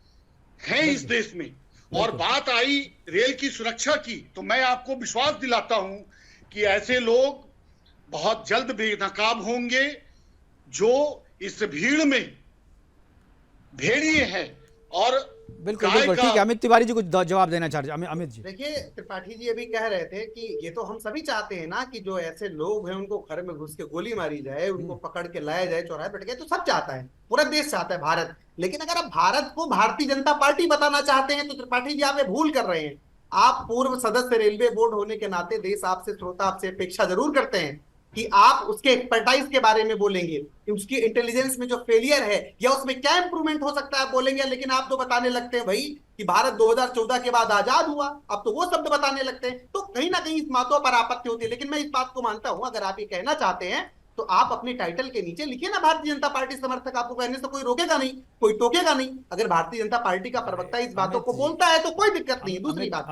हैं इस देश में। और बात आई रेल की सुरक्षा की, तो मैं आपको विश्वास दिलाता हूं कि ऐसे लोग बहुत जल्द बेनकाब होंगे जो इस भीड़ में भेड़िए हैं। और बिल्कुल गाय बिल्कुल, का- ठीक है। अमित तिवारी जी कुछ जवाब देना चाह रहे हैं। अमित जी। देखिए, त्रिपाठी जी अभी कह रहे थे कि ये तो हम सभी चाहते हैं ना कि जो ऐसे लोग हैं उनको घर में घुस के गोली मारी जाए, उनको पकड़ के लाया जाए, चौराहे बैठ गए, तो सब चाहता है, पूरा देश चाहता है, भारत। लेकिन अगर आप भारत को भारतीय जनता पार्टी बताना चाहते हैं तो त्रिपाठी जी आप ये भूल कर रहे हैं। आप पूर्व सदस्य रेलवे बोर्ड होने के नाते देश आपसे, श्रोता आपसे अपेक्षा जरूर करते हैं कि आप उसके एक्सपर्टाइज के बारे में बोलेंगे, कि उसकी इंटेलिजेंस में जो फेलियर है या उसमें क्या इंप्रूवमेंट हो सकता है बोलेंगे। लेकिन आप तो बताने लगते हैं भाई कि भारत 2014 के बाद आजाद हुआ, अब तो वो शब्द बताने लगते हैं। तो कहीं ना कहीं इस बातों पर आपत्ति होती है। लेकिन मैं इस बात को मानता हूं, अगर आप ये कहना चाहते हैं तो आप अपने टाइटल के नीचे लिखिए ना भारतीय जनता पार्टी समर्थक। आपको कहने से कोई रोकेगा नहीं, कोई टोकेगा नहीं। अगर भारतीय जनता पार्टी का प्रवक्ता इस बातों को बोलता है तो कोई दिक्कत नहीं है। दूसरी बात,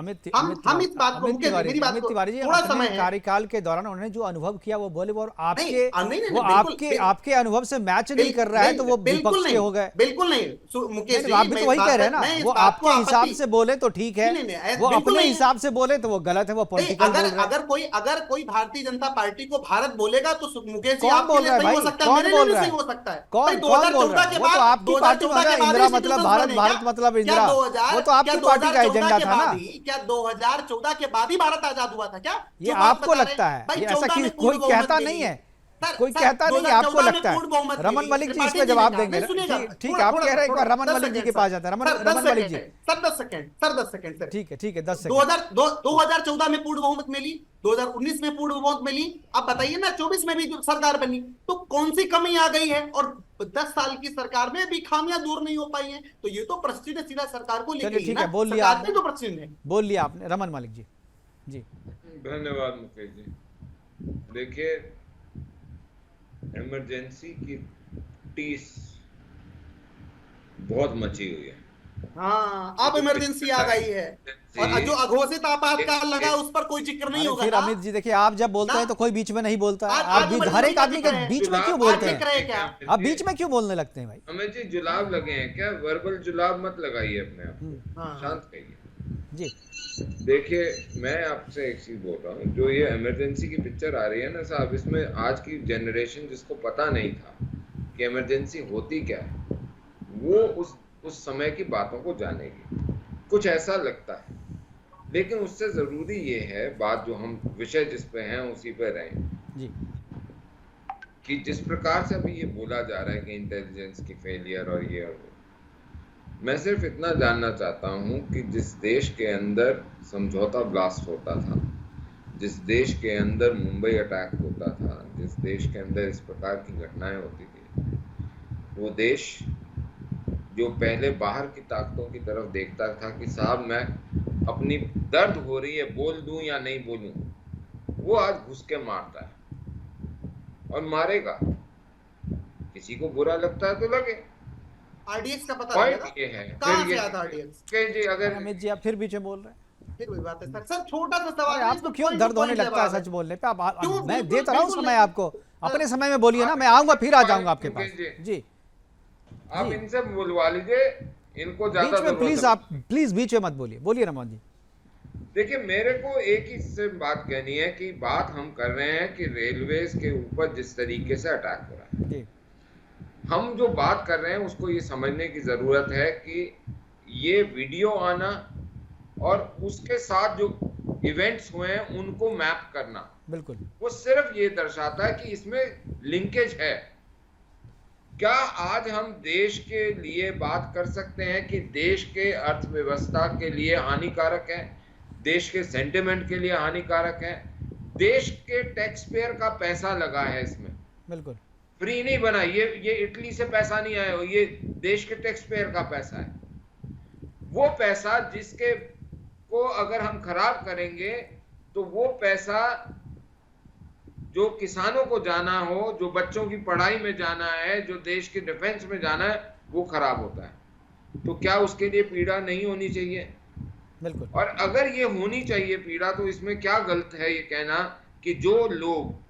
हम इस बात को, मुकेश जी मेरी बात को, तिवारी जी थोड़ा अपने समय है। कार्यकाल के दौरान उन्होंने जो अनुभव किया वो बोले, और आपके नहीं, वो बिल्कुल, आपके अनुभव से मैच नहीं कर रहा है तो वो विपक्ष के हो गए। बिल्कुल नहीं मुकेश जी, आप भी तो वही कह रहे हैं ना, वो आपके हिसाब से बोले तो ठीक है, वो अपने हिसाब से बोले तो वो गलत है, वो पॉलिटिकल बोल रहे हैं। अगर कोई भारतीय जनता पार्टी को भारत बोलेगा तो मुकेश जी कौन आपके बोल लिए रहा है सही हो भाई? सकता है, कौन मेरे बोल लिए रहा नहीं है? हो सकता है। कौन भाई बोल रहा 2014 के है? वो बाद, तो आपकी पार्टी में 2014 के बाद इंदिरा ही मतलब citizens भारत, बने भारत क्या? मतलब क्या इंदिरा, 2000 वो तो आपकी पार्टी का 2014 एजेंडा के था ना। बाद ही, क्या 2014 के बाद ही भारत आजाद हुआ था क्या? ये जो बात आपको बता रहे लगता हैं, है, भाई ये ऐसा 14 कि में कोई पूर्ण कहता बहुमत नहीं मिली। है, सर, कोई सर, कहता नहीं है, आपको 2014 में लगता है। पूर्ण बहुमत रमन मिली। मलिक जी त्रिपाठी इसमें जवाब ने देंगे। कहा, सुनिएगा, ठीक है, आप कह रहे हैं एक बार रमन मलिक जी के पास जाते हैं। Raman Malik ji, sir 10 second sir. ठीक है 10 सेकंड। 2014 में पूर्ण बहुमत मिली, 2019 में पूर्ण बहुमत मिली। अब बताइए ना 24 में भी जो सरकार बनी तो कौन सी कमी आ गई है? और 10 साल की सरकार में भी खामियां दूर नहीं हो पाई हैं। तो ये तो प्रश्न सीधा सरकार को लेके चलिए ही ठीक ना, है, बोल लिया सरकार आपने। पे तो प्रश्न है। बोल लिया आपने रमन मलिक जी। जी धन्यवाद मुकेश जी। देखिए, इमरजेंसी की टीस बहुत मची हुई है। हाँ, अब इमरजेंसी आ गई है। और जो अघोषित आपातकाल लगा उस पर कोई जिक्र नहीं अरे होगा फिर ना? अमित जी देखिए, आप जब बोलते ना? हैं तो कोई बीच में नहीं बोलता है। आज आप भी हर इमरजेंसी एक का आदमी के जिक्र है। बीच में क्यों जुलाब बोलते आज जिक्र हैं? है क्या? आप बीच में क्यों बोलने लगते हैं भाई? हमें जी जुलाब लगे हैं क्या? वर्बल जुलाब मत लगाइए अपने आप को, हाँ। शांत कहिए। जी देखिए, मैं आपसे एक चीज बोल रहा हूँ, जो ये इमरजेंसी की पिक्चर आ रही है ना साहब, इसमें आज की जनरेशन जिसको पता नहीं था कि इमरजेंसी होती क्या है, वो उस समय की बातों को जानेगी, कुछ ऐसा लगता है। लेकिन उससे जरूरी ये है बात, जो हम विषय जिस पे हैं उसी पे रहें, जी कि जिस प्रकार से अभी ये बोला जा रहा है कि इंटेलिजेंस की फेलियर और ये और वो, मैं सिर्फ इतना जानना चाहता हूं कि जिस देश के अंदर समझौता ब्लास्ट होता था, जिस देश के अंदर मुंबई अटैक होता था, जिस देश के अंदर इस प्रकार की घटनाएं होती थी, वो देश जो पहले बाहर की ताकतों की तरफ देखता था कि साहब मैं अपनी दर्द हो रही है बोल दूं या नहीं बोलूं, वो आज घुस के मारता है और मारेगा। किसी को बुरा लगता है तो लगे, आरडीएक्स का पता पॉइंट लगा? ये है। कहाँ फिर से ये आता आरडीएक्स? कि जी अगर अमित जी, आप फिर बीच में बोल रहे हैं। फिर वही बात है सर। सर छोटा सा सवाल अरे है, आपको इसको क्यों point दर्द to होने point लगता है जवाब सच बोलने पे? क्यों? मैं बिल्कुल, देता रहा हूँ बिल्कुल समय नहीं। आपको, अपने समय में बोलिए ना, मैं आऊंगा फिर आ जाऊंगा आपके पास। जी आप जी। इनसे बुलवा लीजिए, इनको ज्यादा बीच में जरूरत प्लीज, है। आप प्लीज बीच में मत बोलिए। बोलिए रमन जी। देखिए, मेरे को एक ही से बात कहनी है कि बात हम कर रहे हैं कि रेलवेज के ऊपर जिस तरीके से अटैक हो रहा है, जी हम जो बात कर रहे हैं उसको ये समझने की जरूरत है कि ये वीडियो आना और उसके साथ जो इवेंट्स हुए हैं उनको मैप करना, बिल्कुल वो सिर्फ ये दर्शाता है कि इसमें लिंकेज है। क्या आज हम देश के लिए बात कर सकते हैं कि देश के अर्थव्यवस्था के लिए हानिकारक है, देश के सेंटिमेंट के लिए हानिकारक है, देश के टैक्स पेयर का पैसा लगा है इसमें, बिल्कुल फ्री नहीं बना, ये इटली से पैसा नहीं आया, ये देश के टैक्स पेयर का पैसा है। वो पैसा जिसके को अगर हम खराब करेंगे तो वो पैसा जो किसानों को जाना हो, जो बच्चों की पढ़ाई में जाना है, जो देश के डिफेंस में जाना है, वो खराब होता है। तो क्या उसके लिए पीड़ा नहीं होनी चाहिए? बिल्कुल। और अगर ये होनी चाहिए पीड़ा, तो इसमें क्या गलत है ये कहना कि जो लोग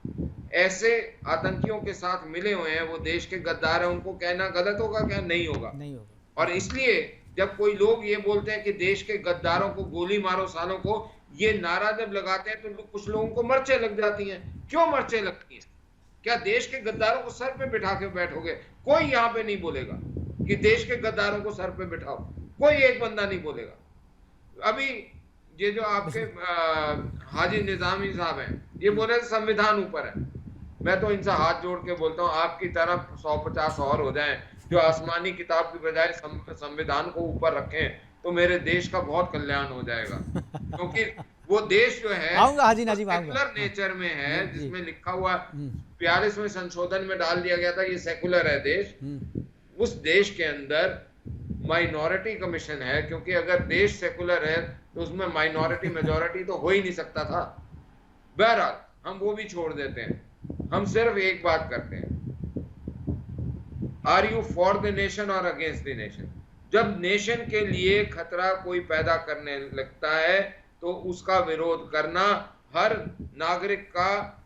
ऐसे आतंकियों के साथ मिले हुए हैं वो देश के गद्दार हैं, उनको कहना गलत होगा? क्या नहीं होगा? नहीं होगा। और इसलिए जब कोई लोग ये बोलते हैं कि देश के गद्दारों को गोली मारो सालों को, ये नारा जब लगाते हैं तो कुछ लोगों को मर्चे लग जाती हैं। क्यों मर्चे लगती हैं? क्या देश के गद्दारों को सर पे बिठा के बैठोगे? कोई यहाँ पे नहीं बोलेगा कि देश के गद्दारों को सर पे बिठाओ, कोई एक बंदा नहीं बोलेगा। अभी ये जो आपके हाजी निजामी साहब हैं, ये बोले संविधान ऊपर है। मैं तो इनसे हाथ जोड़ के बोलता हूँ, आपकी तरफ 150 और हो जाएं जो आसमानी किताब की बजाय संविधान को ऊपर रखें, तो मेरे देश का बहुत कल्याण हो जाएगा। क्योंकि वो देश जो है आऊंगा हाजी नाजिम, आऊंगा। सेकुलर नेचर में है, जी। जिसमें लिखा हुआ 42वें संशोधन में डाल दिया गया था ये सेकुलर है देश। उस देश के अंदर माइनॉरिटी कमीशन है, क्योंकि अगर देश सेकुलर है तो उसमें माइनॉरिटी मेजॉरिटी तो हो ही नहीं सकता था। बहरहाल हम वो भी छोड़ देते हैं, हम सिर्फ एक बात करते हैं, are you for the nation और अगेंस्ट द नेशन? जब नेशन के लिए खतरा कोई पैदा करने लगता है तो उसका विरोध करना हर नागरिक का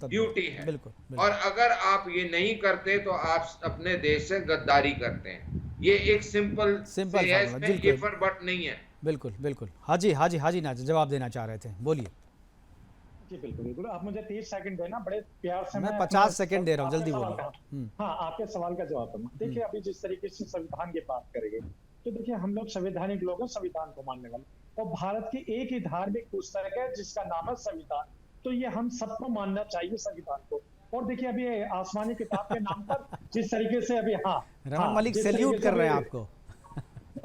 ड्यूटी है। बिल्कुल, बिल्कुल। और अगर आप ये नहीं करते तो आप अपने देश से गद्दारी करते हैं। ये एक सिंपल है, इसमें इफ और बट नहीं है। बिल्कुल बिल्कुल। हाजी नाजिम जवाब देना चाह रहे थे, बोलिए। जी बिल्कुल बिल्कुल। आप मुझे 30 सेकंड देना, बड़े प्यार से। मैं 50 सेकंड दे रहा हूँ, जल्दी बोलिए। हाँ, आपके सवाल का जवाब दूंगा। देखिए, अभी जिस तरीके से संविधान की बात करेंगे तो देखिए, हम लोग संवैधानिक लोग हैं, संविधान को मानने वाले, और भारत की एक ही धार्मिक पुस्तक है जिसका नाम है संविधान। तो ये हम सबको मानना चाहिए संविधान को। और देखिए, अभी आसमानी किताब के नाम पर जिस तरीके से अभी रमन मलिक सैल्यूट कर रहे हैं आपको।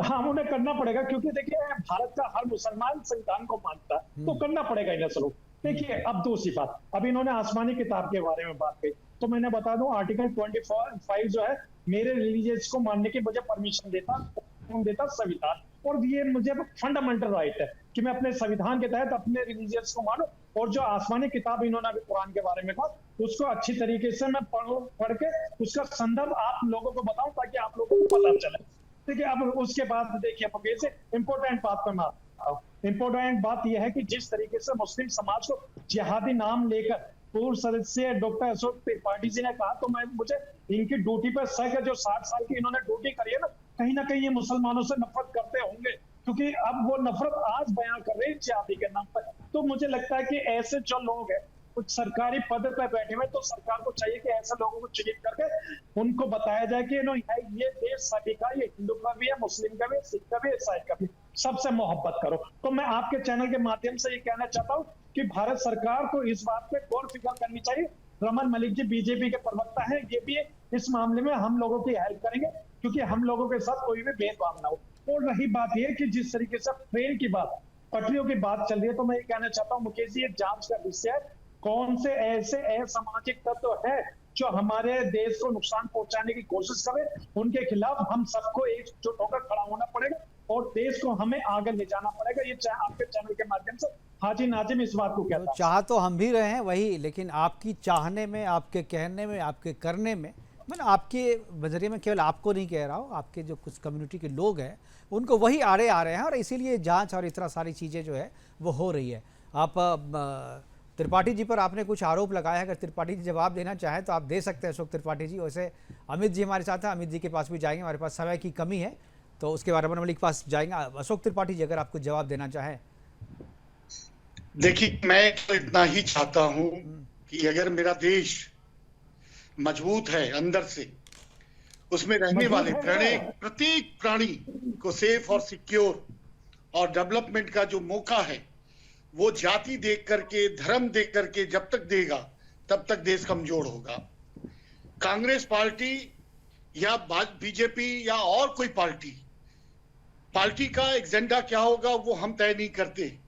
हाँ, उन्हें करना पड़ेगा, क्योंकि देखिए भारत का हर मुसलमान संविधान को मानता है, तो करना पड़ेगा इन्हें सलूट। देखिए, अब दूसरी बात, अब इन्होंने आसमानी किताब के बारे में बात की, तो मैंने बता दूं आर्टिकल 25 जो है, मेरे रिलीजियस को मानने की मुझे परमिशन देता संविधान। और ये मुझे फंडामेंटल राइट है कि मैं अपने संविधान के तहत अपने रिलीजियस को मानूं। और जो आसमानी किताब इन्होंने अभी कुरान के बारे में कहा, उसको अच्छी तरीके से मैं पढ़ के उसका संदर्भ आप लोगों को बताऊं, ताकि आप लोगों को पता चले। देखिए अब उसके बाद देखिए मुकेश इंपॉर्टेंट बात पर मैं इंपॉर्टेंट बात यह है कि जिस तरीके से मुस्लिम समाज को जिहादी नाम लेकर पूर्व सदस्य डॉक्टर अशोक त्रिपाठी जी ने कहा, तो मुझे इनकी ड्यूटी पर शक है। जो 60 साल की इन्होंने ड्यूटी करी है ना कहीं ये मुसलमानों से नफरत करते होंगे, क्योंकि अब वो नफरत आज बयां कर रहे हैं जिहादी के नाम पर। तो मुझे लगता है कि ऐसे जो लोग हैं कुछ सरकारी पद पर बैठे हुए, तो सरकार को चाहिए कि ऐसे लोगों को चिन्हित करके उनको बताया जाए कि ये देश सभी का, ये हिंदू का भी है, मुस्लिम का भी, सिख का भी, ईसाई का भी, सबसे मोहब्बत करो। तो मैं आपके चैनल के माध्यम से ये कहना चाहता हूँ कि भारत सरकार को इस बात पे गौर फिक्र करनी चाहिए। रमन मलिक जी बीजेपी के प्रवक्ता हैं, ये भी इस मामले में हम लोगों की हेल्प करेंगे, क्योंकि हम लोगों के साथ कोई भी भेदभाव ना हो। और रही बात ये कि जिस तरीके से ट्रेन की बात, पटरियों की बात चल रही है, तो मैं ये कहना चाहता हूँ मुकेश जी, ये जांच का विषय है। कौन से ऐसे असामाजिक तत्व है जो हमारे देश को नुकसान पहुंचाने की कोशिश करे, उनके खिलाफ हम सबको एकजुट होकर खड़ा होना पड़ेगा और देश को हमें आगे ले जाना पड़ेगा। ये आपके चैनल के माध्यम से हाजी नाजिम इस बात को कहता हूं। चाह तो हम भी रहे हैं वही, लेकिन आपकी चाहने में, आपके कहने में, आपके करने में, मैंने आपके नजरिए में केवल आपको नहीं कह रहा हूँ, आपके जो कुछ कम्युनिटी के लोग हैं उनको वही आड़े आ रहे हैं, और इसीलिए जांच और इतना सारी चीज़ें जो है वो हो रही है। आप त्रिपाठी जी पर आपने कुछ आरोप लगाया है, अगर त्रिपाठी जी जवाब देना चाहें तो आप दे सकते हैं अशोक त्रिपाठी जी। वैसे अमित जी हमारे साथ हैं, अमित जी के पास भी जाएंगे, हमारे पास समय की कमी है तो उसके बारे में रमन मलिक के पास जाएंगे। अशोक त्रिपाठी जी अगर आपको जवाब देना चाहें। देखिए मैं तो इतना ही चाहता हूं कि अगर मेरा देश मजबूत है अंदर से, उसमें रहने वाले प्रत्येक प्राणी को सेफ और सिक्योर और डेवलपमेंट का जो मौका है वो जाति देख करके, धर्म देख करके जब तक देगा तब तक देश कमजोर होगा। कांग्रेस पार्टी या बीजेपी या और कोई पार्टी का एजेंडा क्या होगा वो हम तय नहीं करते।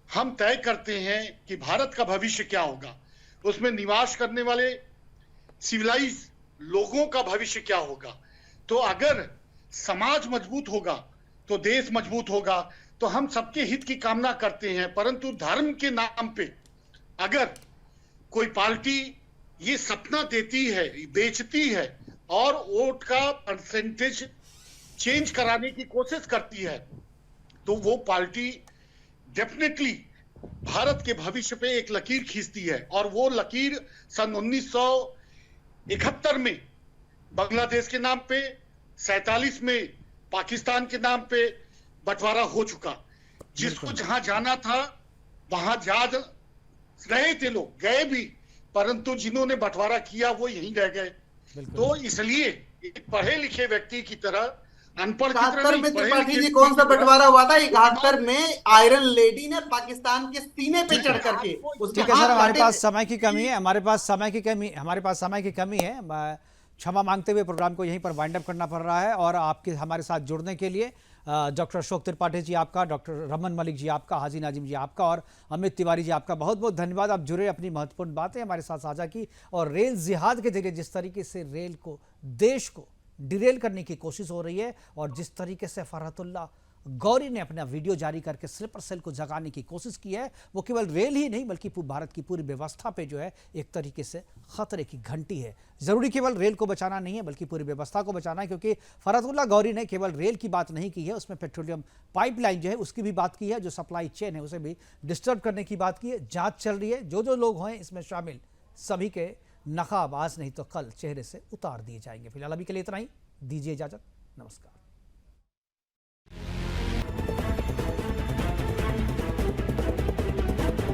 हम तय करते हैं कि भारत का भविष्य क्या होगा, उसमें निवास करने वाले सिविलाइज लोगों का भविष्य क्या होगा। तो अगर समाज मजबूत होगा तो देश मजबूत होगा। तो हम सबके हित की कामना करते हैं, परंतु धर्म के नाम पे अगर कोई पार्टी ये सपना देती है, बेचती है और वोट का परसेंटेज चेंज कराने की कोशिश करती है, तो वो पार्टी डेफिनेटली भारत के भविष्य पे एक लकीर खींचती है। और वो लकीर सन 1971 में बांग्लादेश के नाम पे, 47 में पाकिस्तान के नाम पे बंटवारा हो चुका। जिसको जहां जाना था वहां जा रहे थे लोग, गए भी, परंतु जिन्होंने बंटवारा किया वो यहीं रह गए। तो इसलिए एक पढ़े लिखे व्यक्ति की तरह अनपढ़ की तरह नहीं, त्रिपाठी जी कौन सा बंटवारा हुआ था? 71 में आयरन लेडी ने पाकिस्तान के सीने पे चढ़ करके। ठीक है सर, हमारे पास समय की कमी है, हमारे पास समय की कमी है। क्षमा मांगते हुए प्रोग्राम को यहीं पर वाइंड अप करना पड़ रहा है। और आपके हमारे साथ जुड़ने के लिए डॉक्टर अशोक त्रिपाठी जी आपका, डॉक्टर रमन मलिक जी आपका, हाजी नाजिम जी आपका और अमित तिवारी जी आपका बहुत बहुत धन्यवाद। आप जुड़े, अपनी महत्वपूर्ण बातें हमारे साथ साझा की और रेल जिहाद के जरिए जिस तरीके से रेल को, देश को डिरेल करने की कोशिश हो रही है और जिस तरीके से फरहतुल्लाह गौरी ने अपना वीडियो जारी करके स्लीपर सेल को जगाने की कोशिश की है, वो केवल रेल ही नहीं बल्कि भारत की पूरी व्यवस्था पे जो है एक तरीके से खतरे की घंटी है। जरूरी केवल रेल को बचाना नहीं है बल्कि पूरी व्यवस्था को बचाना है, क्योंकि फरहतुल्लाह गौरी ने केवल रेल की बात नहीं की है, उसमें पेट्रोलियम पाइपलाइन जो है उसकी भी बात की है, जो सप्लाई चेन है उसे भी डिस्टर्ब करने की बात की है। जांच चल रही है, जो लोग हैं इसमें शामिल सभी के नकाब आज नहीं तो कल चेहरे से उतार दिए जाएंगे। फिलहाल अभी के लिए इतना ही, दीजिए इजाजत, नमस्कार।